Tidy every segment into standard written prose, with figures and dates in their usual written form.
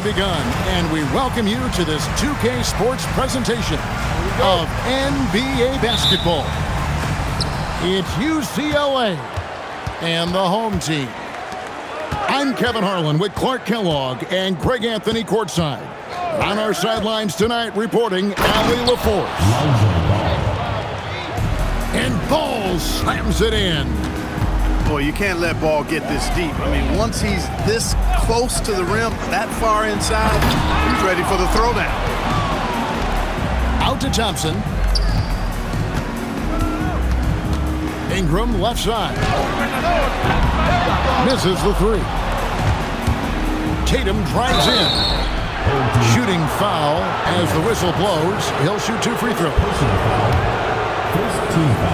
begun, and we welcome you to this 2K Sports presentation of NBA basketball. It's UCLA and the home team. I'm Kevin Harlan with Clark Kellogg and Greg Anthony courtside. On our sidelines tonight, reporting Allie LaForce. And Ball slams it in. Boy, you can't let Ball get this deep. I mean, once he's this close to the rim, that far inside, he's ready for the throwdown. Out to Thompson. Ingram left side. Misses the three. Tatum drives in. Shooting foul as the whistle blows. He'll shoot 2 free throws.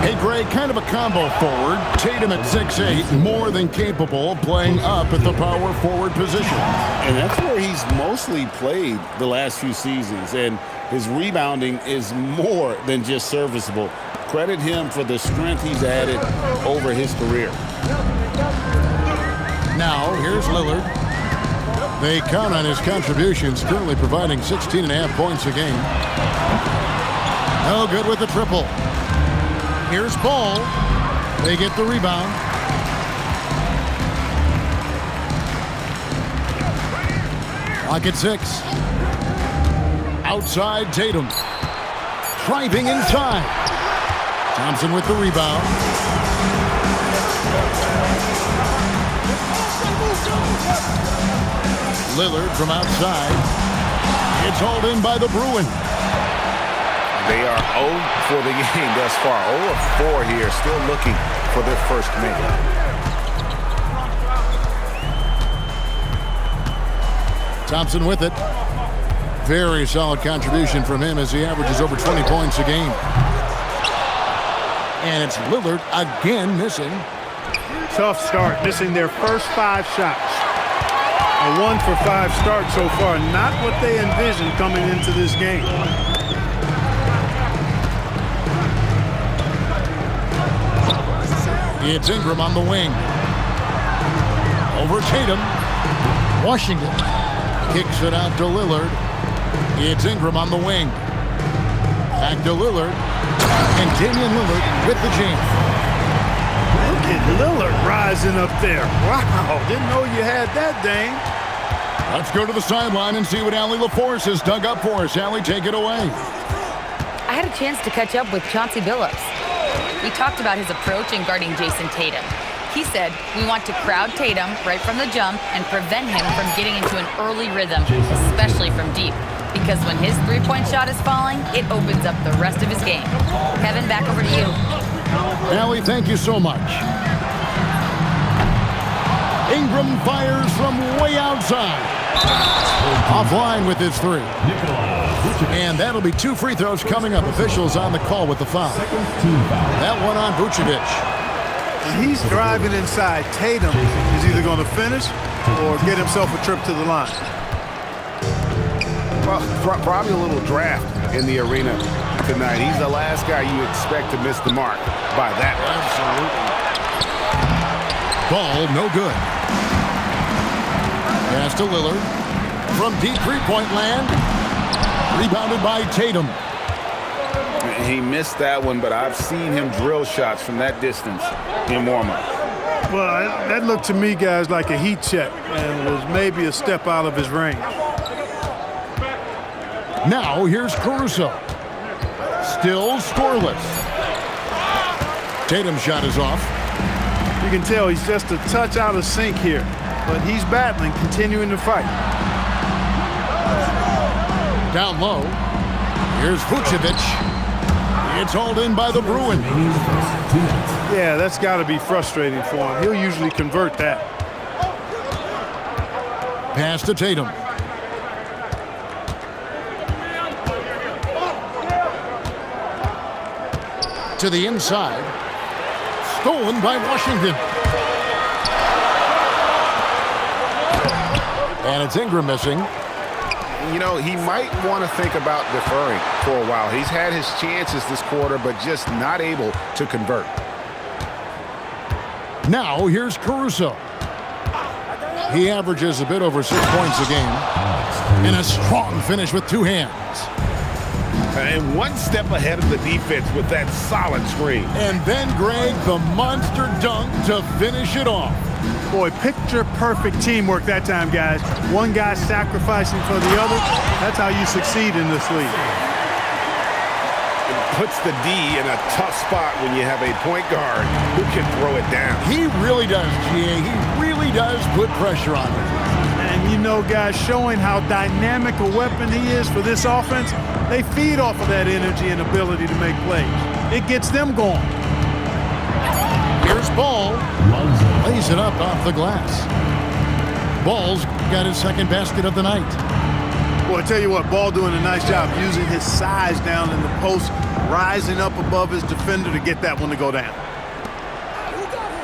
Hey, Greg, kind of a combo forward. Tatum at 6'8", more than capable of playing up at the power forward position. And that's where he's mostly played the last few seasons. And his rebounding is more than just serviceable. Credit him for the strength he's added over his career. Now, here's Lillard. They count on his contributions, currently providing 16.5 points a game. No good with the triple. Here's Ball. They get the rebound. Clock at 6. Outside Tatum. Driving inside. Thompson with the rebound. Lillard from outside. It's hauled in by the Bruins. They are 0 for the game thus far. 0 of 4 here, still looking for their first make. Thompson with it. Very solid contribution from him as he averages over 20 points a game. And it's Lillard again missing. Tough start, missing their first 5 shots. A 1 for 5 start so far. Not what they envisioned coming into this game. It's Ingram on the wing. Over Tatum. Washington kicks it out to Lillard. It's Ingram on the wing. Back to Lillard. And Damian Lillard with the jam. Look at Lillard rising up there. Wow, didn't know you had that, Dane. Let's go to the sideline and see what Allie LaForce has dug up for us. Allie, take it away. I had a chance to catch up with Chauncey Billups. We talked about his approach in guarding Jason Tatum. He said, we want to crowd Tatum right from the jump and prevent him from getting into an early rhythm, especially from deep. Because when his three-point shot is falling, it opens up the rest of his game. Kevin, back over to you. Allie, thank you so much. Ingram fires from way outside. Offline with his 3. And that'll be 2 free throws coming up. Officials on the call with the foul. That one on Vucevic. He's driving inside. Tatum is either going to finish or get himself a trip to the line. Well, probably a little draft in the arena tonight. He's the last guy you expect to miss the mark by that. Absolutely. Ball no good. Pass to Lillard. From deep three-point land. Rebounded by Tatum. He missed that one, but I've seen him drill shots from that distance in warm-up. Well, that looked to me, guys, like a heat check and was maybe a step out of his range. Now here's Caruso. Still scoreless. Tatum's shot is off. You can tell he's just a touch out of sync here, but he's battling, continuing to fight. Down low. Here's Vucevic. It's hauled in by the Bruins. Yeah, that's got to be frustrating for him. He'll usually convert that. Pass to Tatum. To the inside. Stolen by Washington. And it's Ingram missing. You know, he might want to think about deferring for a while. He's had his chances this quarter, but just not able to convert. Now here's Caruso. He averages a bit over 6 points a game. And a strong finish with two hands. And one step ahead of the defense with that solid screen. And then, Greg, the monster dunk to finish it off. Boy, picture-perfect teamwork that time, guys. One guy sacrificing for the other. That's how you succeed in this league. It puts the D in a tough spot when you have a point guard who can throw it down. He really does, GA. He really does put pressure on it. And you know, guys, showing how dynamic a weapon he is for this offense, they feed off of that energy and ability to make plays. It gets them going. Here's Ball. Lays it up off the glass. Ball's got his second basket of the night. Well, I tell you what, Ball doing a nice job using his size down in the post, rising up above his defender to get that one to go down.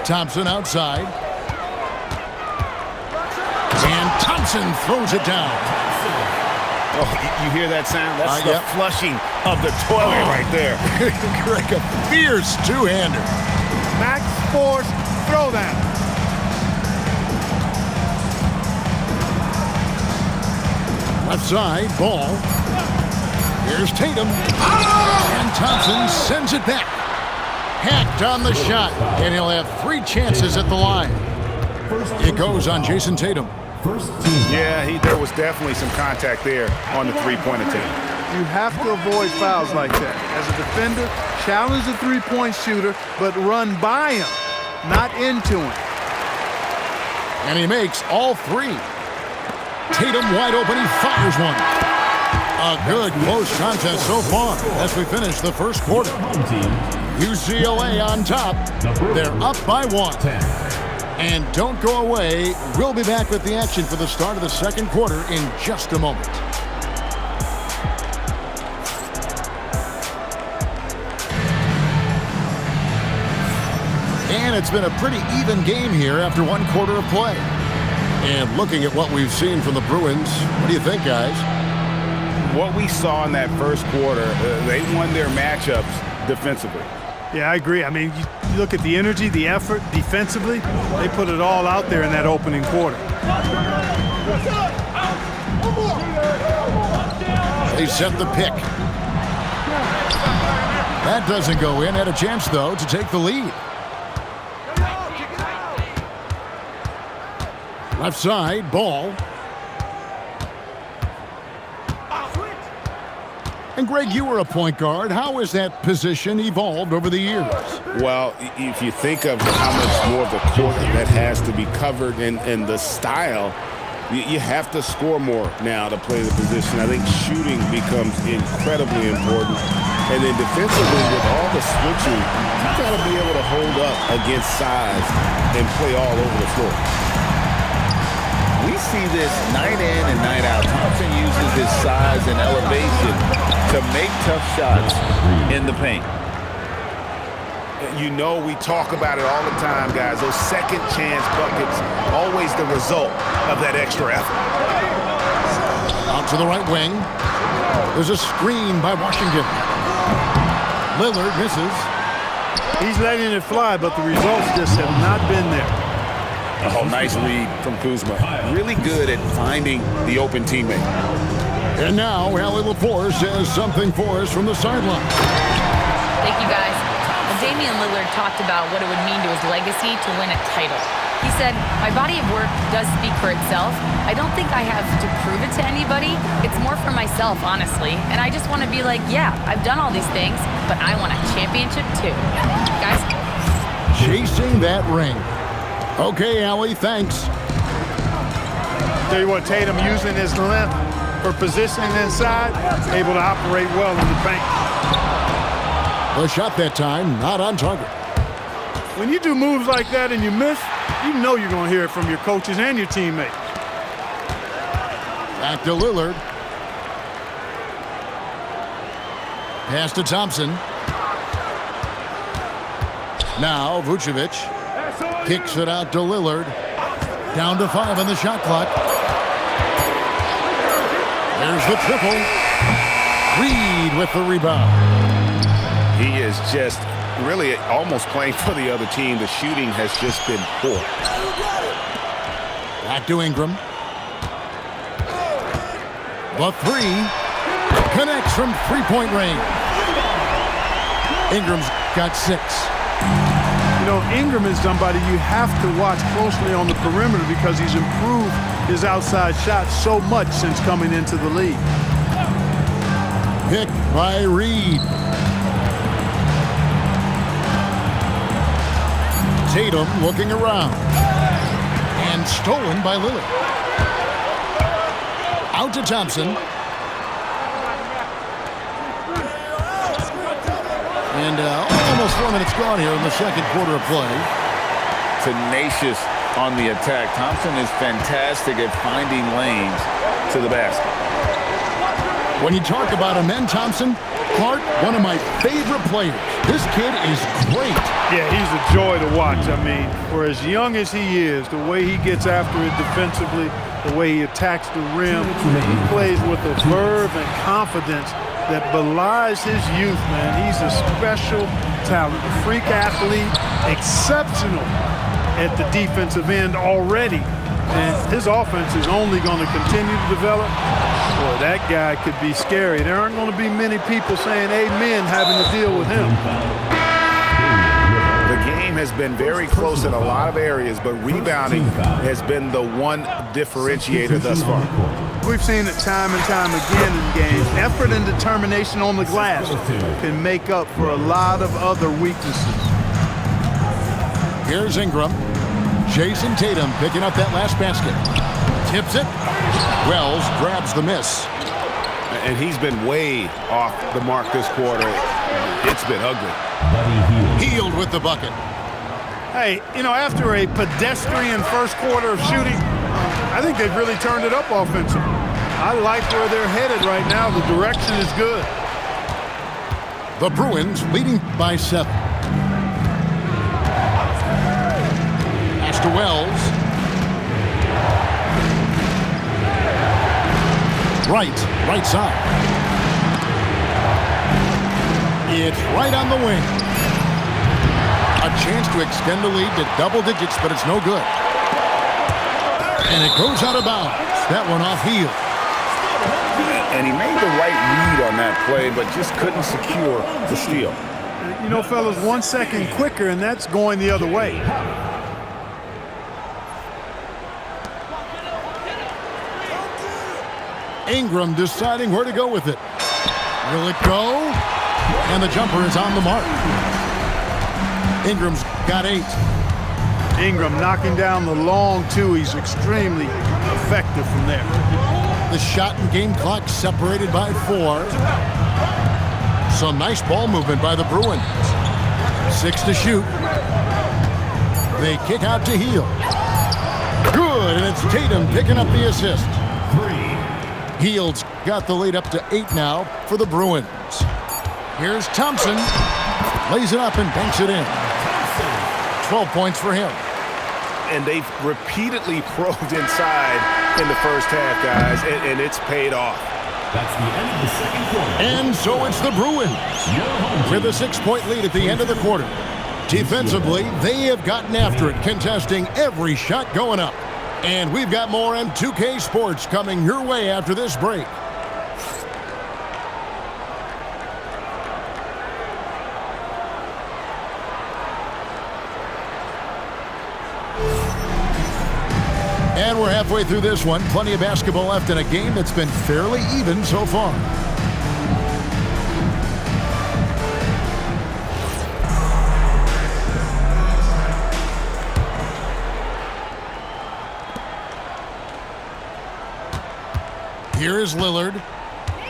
Thompson outside. And Thompson throws it down. Oh, you hear that sound? That's the flushing of the toilet right there. Greg, a fierce two-hander. Max Force throwdown. Left side, Ball. Here's Tatum. And Thompson sends it back. Hacked on the shot. And he'll have 3 chances at the line. It goes on Jason Tatum. Yeah, there was definitely some contact there on the three-point attempt. You have to avoid fouls like that. As a defender, challenge the three-point shooter, but run by him, not into him. And he makes all 3. Tatum wide open, he fires one. A good close contest so far as we finish the first quarter. UCLA on top. They're up by 1. And don't go away. We'll be back with the action for the start of the second quarter in just a moment. And it's been a pretty even game here after 1 quarter of play. And looking at what we've seen from the Bruins, what do you think, guys? What we saw in that first quarter, they won their matchups defensively. Yeah, I agree. I mean, you look at the energy, the effort defensively, they put it all out there in that opening quarter. They set the pick. That doesn't go in. Had a chance, though, to take the lead. Left side, Ball. And Greg, you were a point guard. How has that position evolved over the years? Well, if you think of how much more of the court that has to be covered and the style, you have to score more now to play the position. I think shooting becomes incredibly important. And then defensively, with all the switching, you got to be able to hold up against size and play all over the floor. We see this night in and night out. Thompson uses his size and elevation to make tough shots in the paint. You know, we talk about it all the time, guys. Those second chance buckets, always the result of that extra effort. Out to the right wing. There's a screen by Washington. Lillard misses. He's letting it fly, but the results just have not been there. Oh, nice read from Kuzma. Really good at finding the open teammate. And now, Allie LaForce says something for us from the sideline. Thank you, guys. Damian Lillard talked about what it would mean to his legacy to win a title. He said, my body of work does speak for itself. I don't think I have to prove it to anybody. It's more for myself, honestly. And I just want to be like, yeah, I've done all these things, but I want a championship too. Guys? Chasing that ring. Okay, Allie, thanks. Tell you what, Tatum using his length for positioning inside, able to operate well in the paint. The shot that time, not on target. When you do moves like that and you miss, you know you're going to hear it from your coaches and your teammates. Back to Lillard. Pass to Thompson. Now Vucevic kicks it out to Lillard. Down to 5 on the shot clock. There's the triple. Reed with the rebound. He is just really almost playing for the other team. The shooting has just been poor. Back to Ingram. The three connects from three-point range. Ingram's got 6. You know, Ingram is somebody you have to watch closely on the perimeter because he's improved his outside shot so much since coming into the league. Picked by Reed. Tatum looking around. And stolen by Lillard. Out to Thompson. And almost 4 minutes gone here in the second quarter of play. Tenacious on the attack. Thompson is fantastic at finding lanes to the basket. When you talk about him, and Thompson, Clark, one of my favorite players. This kid is great. Yeah, he's a joy to watch. I mean, for as young as he is, the way he gets after it defensively, the way he attacks the rim, he plays with a verve and confidence that belies his youth, man. He's a special talent, a freak athlete, exceptional at the defensive end already. And his offense is only going to continue to develop. Boy, that guy could be scary. There aren't going to be many people saying amen having to deal with him. The game has been very close in a lot of areas, but rebounding has been the one differentiator thus far. We've seen it time and time again in games. Effort and determination on the glass can make up for a lot of other weaknesses. Here's Ingram. Jason Tatum picking up that last basket. Tips it. Wells grabs the miss. And he's been way off the mark this quarter. It's been ugly. Healed with the bucket. Hey, you know, after a pedestrian first quarter of shooting, I think they've really turned it up offensively. I like where they're headed right now. The direction is good. The Bruins leading by 7. Pass to Wells. Right side. It's right on the wing. A chance to extend the lead to double digits, but it's no good. And it goes out of bounds. That one off heel. And he made the right read on that play, but just couldn't secure the steal. You know, fellas, 1 second quicker, and that's going the other way. Ingram deciding where to go with it. Will it go? And the jumper is on the mark. Ingram's got 8. Ingram knocking down the long two. He's extremely effective from there. The shot and game clock separated by 4. Some nice ball movement by the Bruins. 6 to shoot. They kick out to Heel. Good, and it's Tatum picking up the assist. Heald's got the lead up to 8 now for the Bruins. Here's Thompson. Lays it up and banks it in. 12 points for him. And they've repeatedly probed inside in the first half, guys, and it's paid off. That's the end of the second quarter. And so it's the Bruins with a 6-point lead at the end of the quarter. Defensively, they have gotten after it, contesting every shot going up. And we've got more on 2K Sports coming your way after this break. And we're halfway through this one. Plenty of basketball left in a game that's been fairly even so far. Here is Lillard.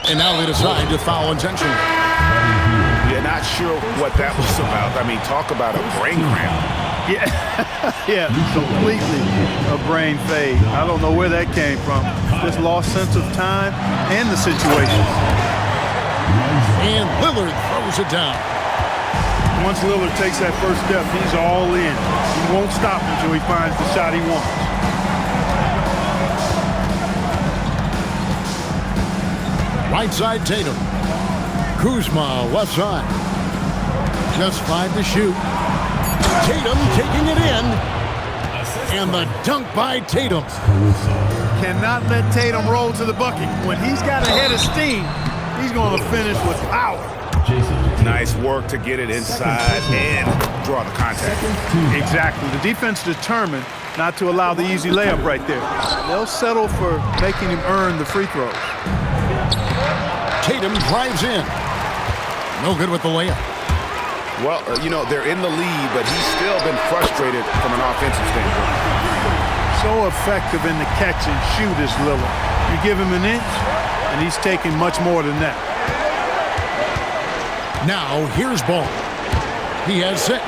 And now they decide to foul intentionally. Yeah, not sure what that was about. I mean, talk about a brain cramp. Yeah, completely a brain fade. I don't know where that came from. This lost sense of time and the situation. And Lillard throws it down. Once Lillard takes that first step, he's all in. He won't stop until he finds the shot he wants. Right side Tatum. Kuzma left side. Just 5 to shoot. Tatum taking it in. And the dunk by Tatum. Cannot let Tatum roll to the bucket. When he's got a head of steam, he's going to finish with power. Nice work to get it inside and draw the contact. Exactly. The defense determined not to allow the easy layup right there. They'll settle for making him earn the free throws. Tatum drives in. No good with the layup. Well, they're in the lead, but he's still been frustrated from an offensive standpoint. So effective in the catch and shoot is Lillard. You give him an inch, and he's taking much more than that. Now, here's Ball. He has 6.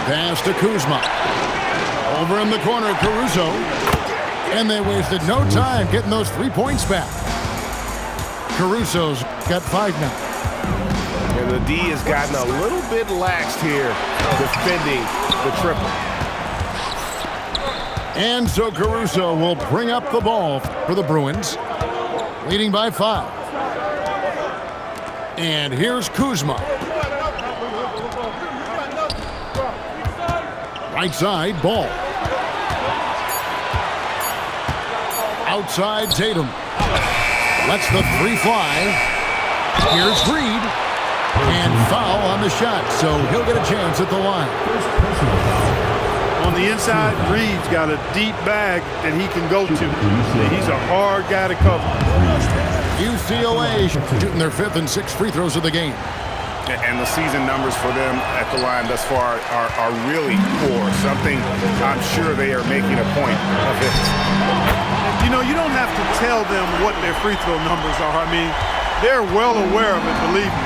Pass to Kuzma. Over in the corner, Caruso. And they wasted no time getting those 3 points back. Caruso's got 5 now. And the D has gotten a little bit laxed here defending the triple. And so Caruso will bring up the ball for the Bruins, leading by 5. And here's Kuzma. Right side, Ball. Outside, Tatum. Lets the 3 fly. Here's Reed. And foul on the shot, so he'll get a chance at the line. On the inside, Reed's got a deep bag that he can go to. He's a hard guy to cover. UCLA shooting their 5th and 6th free throws of the game. And the season numbers for them at the line thus far are really poor. Something I'm sure they are making a point of it. You don't have to tell them what their free throw numbers are. I mean, they're well aware of it, believe me.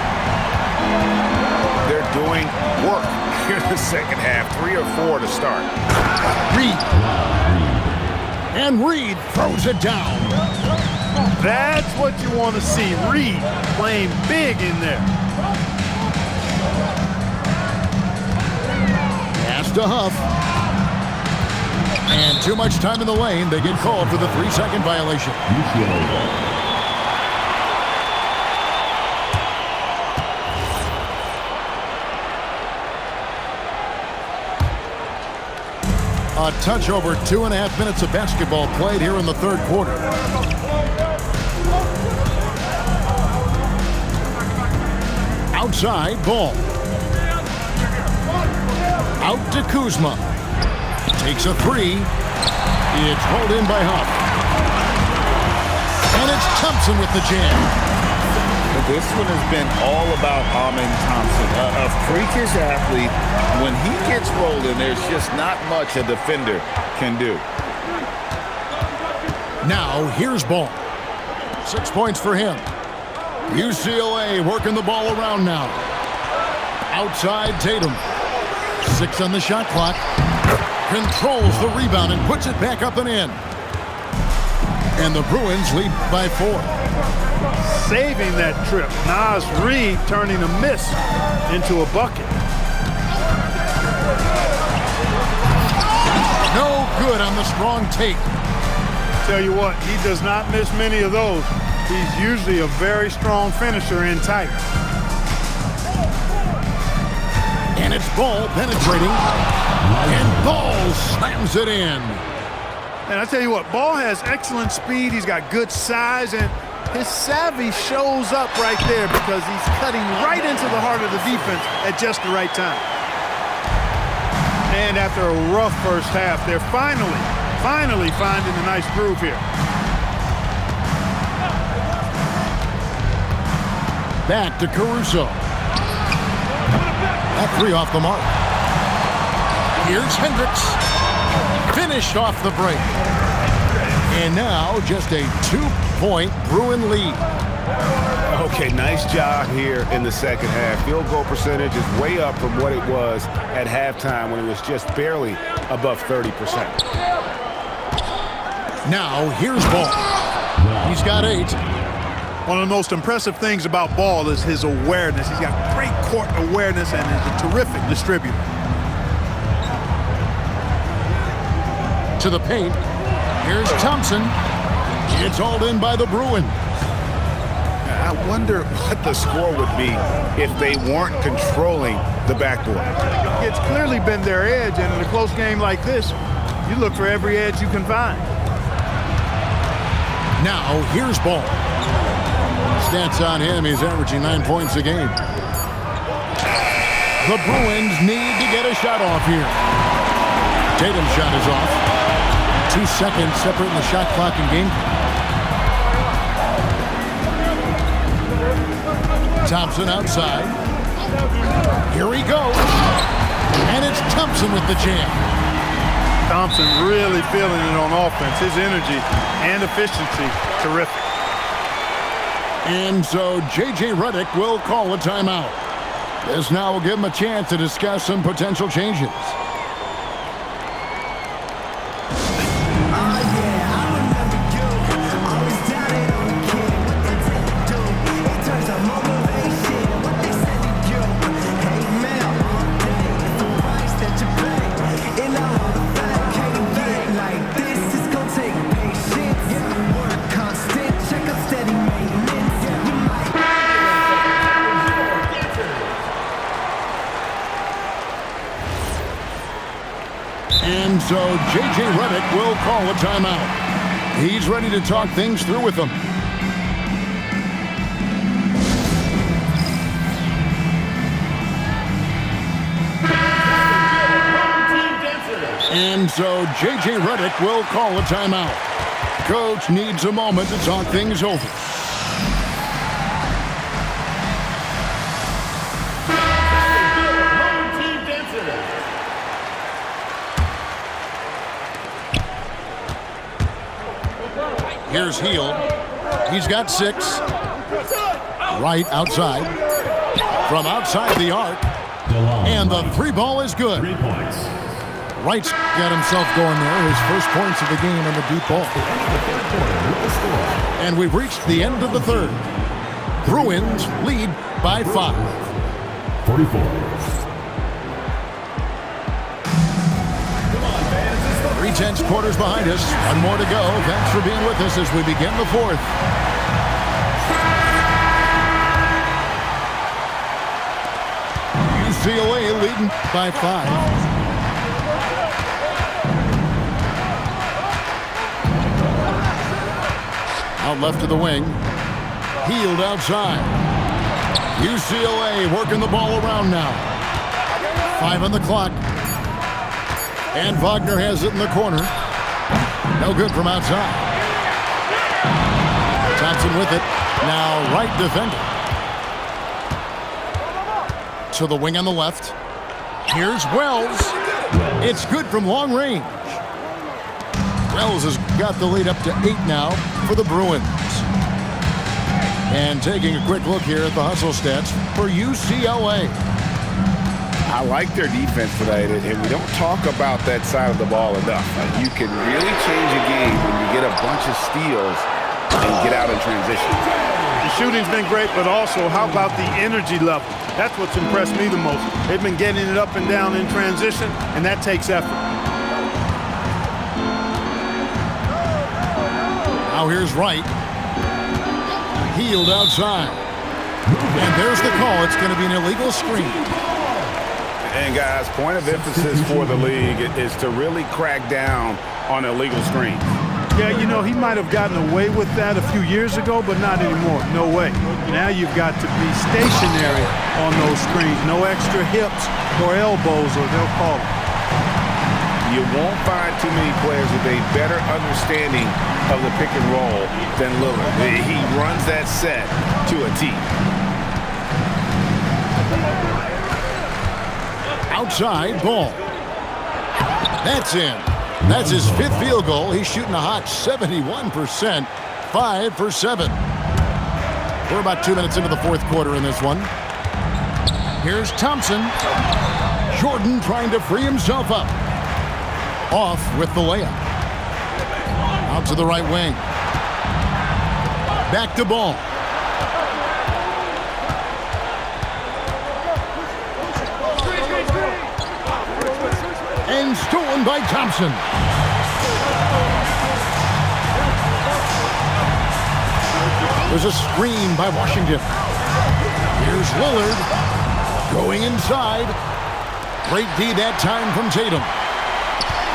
They're doing work here in the second half. 3 or 4 to start. Reed. And Reed throws it down. That's what you want to see. Reed playing big in there. Pass to Huff. And too much time in the lane. They get called for the 3-second violation. A touch over 2.5 minutes of basketball played here in the 3rd quarter. Outside, Ball. Out to Kuzma. Takes a 3. It's hauled in by Huff. And it's Thompson with the jam. This one has been all about Amen Thompson, a freakish athlete. When he gets rolling, there's just not much a defender can do. Now, here's Ball. 6 points for him. UCLA working the ball around now. Outside, Tatum. 6 on the shot clock. Controls the rebound and puts it back up and in. And the Bruins lead by 4. Saving that trip. Nas Reed turning a miss into a bucket. No good on the strong take. Tell you what, he does not miss many of those. He's usually a very strong finisher in tight. And it's Ball penetrating. And Ball slams it in. And I tell you what, Ball has excellent speed. He's got good size, and his savvy shows up right there because he's cutting right into the heart of the defense at just the right time. And after a rough first half, they're finally finding a nice groove here. Back to Caruso. That 3 off the mark. Here's Hendricks. Finished off the break. And now just a 2-point Bruin lead. Okay, nice job here in the second half. Field goal percentage is way up from what it was at halftime when it was just barely above 30%. Now here's Ball. He's got 8. One of the most impressive things about Ball is his awareness. He's got great court awareness and is a terrific distributor. To the paint. Here's Thompson. It's hauled in by the Bruins. I wonder what the score would be if they weren't controlling the backboard. It's clearly been their edge, and in a close game like this, You look for every edge you can find. Now, here's Ball. Stats on him, he's averaging 9 points a game. The Bruins need to get a shot off here. Tatum's shot is off. 2 seconds separating the shot clock and game. Thompson outside. Here he goes. And it's Thompson with the jam. Thompson really feeling it on offense. His energy and efficiency, terrific. And so J.J. Redick will call a timeout. This now will give him a chance to discuss some potential changes. And so J.J. Redick will call a timeout. He's ready to talk things through with them. And so J.J. Redick will call a timeout. Coach needs a moment to talk things over. Here's Heel. He's got 6. Right outside. From outside the arc. And the 3 ball is good. 3 points. Wright's got himself going there. His first points of the game on the deep ball. And we've reached the end of the third. Bruins lead by 5. 44. 3/10 quarters behind us. One more to go. Thanks for being with us as we begin the fourth. UCLA leading by 5. Out left of the wing. Healed outside. UCLA working the ball around now. 5 on the clock. And Wagner has it in the corner. No good from outside. Thompson with it. Now right defender. To the wing on the left. Here's Wells. It's good from long range. Wells has got the lead up to 8 now for the Bruins. And taking a quick look here at the hustle stats for UCLA. I like their defense tonight, and we don't talk about that side of the ball enough. You can really change a game when you get a bunch of steals and get out in transition. The shooting's been great, but also how about the energy level? That's what's impressed me the most. They've been getting it up and down in transition, and that takes effort. Now here's Wright. Healed outside. And there's the call. It's going to be an illegal screen. And guys, point of emphasis for the league is to really crack down on illegal screens. Yeah, you know, he might have gotten away with that a few years ago, but not anymore. No way. Now you've got to be stationary on those screens. No extra hips or elbows, or they'll call it. You won't find too many players with a better understanding of the pick and roll than Lillard. He runs that set to a T. Outside ball. That's in. That's his 5th field goal. He's shooting a hot 71%. 5 for 7. We're about 2 minutes into the fourth quarter in this one. Here's Thompson. Jordan trying to free himself up. Off with the layup. Out to the right wing. Back to Ball. And stolen by Thompson. There's a screen by Washington. Here's Lillard going inside. Great D that time from Tatum.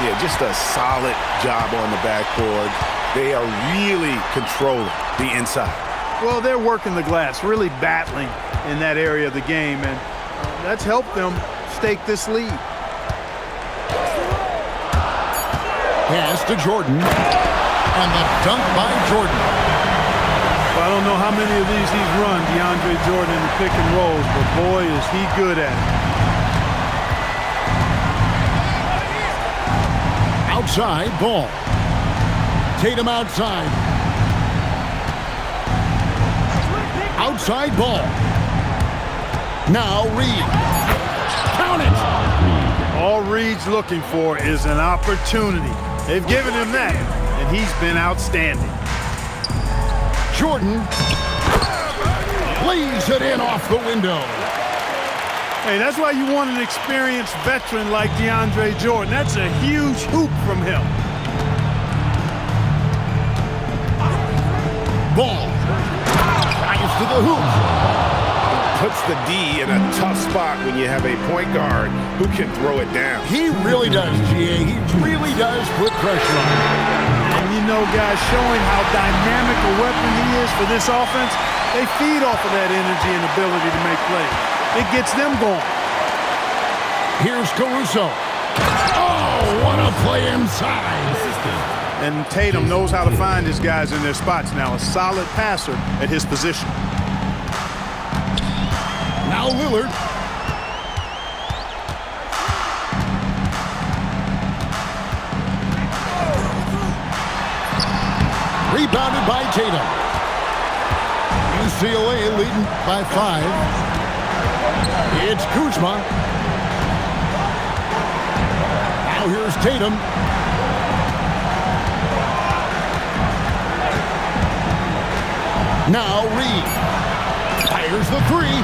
Yeah, just a solid job on the backboard. They are really controlling the inside. Well, they're working the glass, really battling in that area of the game, and that's helped them stake this lead. Pass to Jordan. And the dunk by Jordan. Well, I don't know how many of these he's run, DeAndre Jordan, in the pick and rolls, but boy, is he good at it. Outside ball. Tatum outside. Outside ball. Now Reed. Count it. All Reed's looking for is an opportunity. They've given him that, and he's been outstanding. Jordan lays it in off the window. Hey, that's why you want an experienced veteran like DeAndre Jordan. That's a huge hoop from him. Ball. Drives to the hoop. Puts the D in a tough spot when you have a point guard who can throw it down. He really does, GA. He really does put pressure on him. And you know, guys, showing how dynamic a weapon he is for this offense, they feed off of that energy and ability to make plays. It gets them going. Here's Caruso. Oh, what a play inside. And Tatum knows how to find his guys in their spots now. A solid passer at his position. Now Lillard. Rebounded by Tatum. UCLA leading by 5. It's Kuzma. Now here's Tatum. Now Reed. Fires the 3.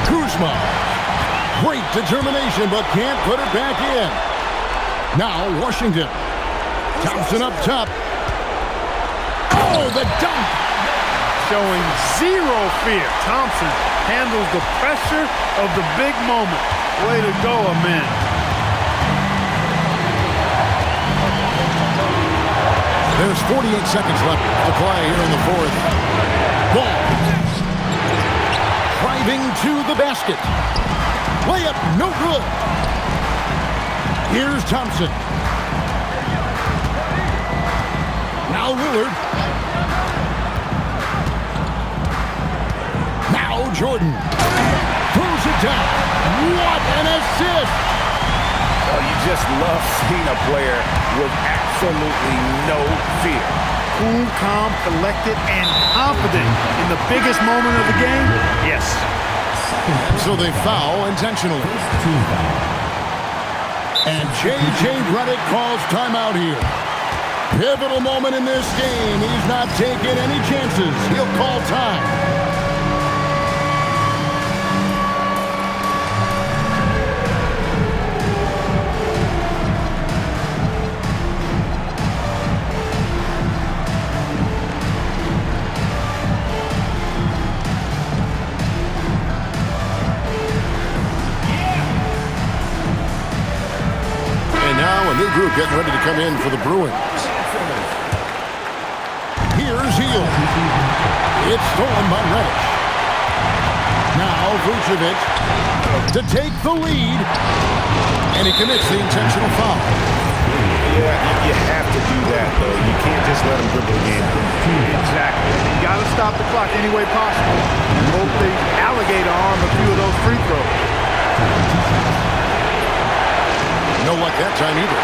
Kuzma. Great determination, but can't put it back in. Now Washington. Thompson up top. Oh, the dunk. Showing zero fear. Thompson handles the pressure of the big moment. Way to go, Amen. There's 48 seconds left to play here in the 4th. Ball. Driving to the basket. Layup, no good. Here's Thompson. Now Lillard. Now Jordan. Throws it down. What an assist! Oh, you just love seeing a player with absolutely no fear. Cool, calm, collected, and confident in the biggest moment of the game? Yes. So they foul intentionally. And J.J. Redick calls timeout here. Pivotal moment in this game. He's not taking any chances. He'll call time. A new group getting ready to come in for the Bruins. Here's Hield. It's stolen by Redick. Now Vucevic to take the lead. And he commits the intentional foul. Yeah, you have to do that, though. You can't just let him dribble the game. Exactly. You got to stop the clock any way possible. And hope they alligator arm a few of those free throws. No luck that time either.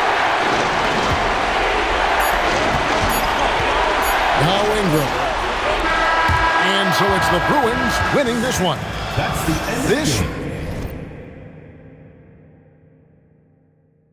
Now Ingram. And so it's the Bruins winning this one. That's the end of the game.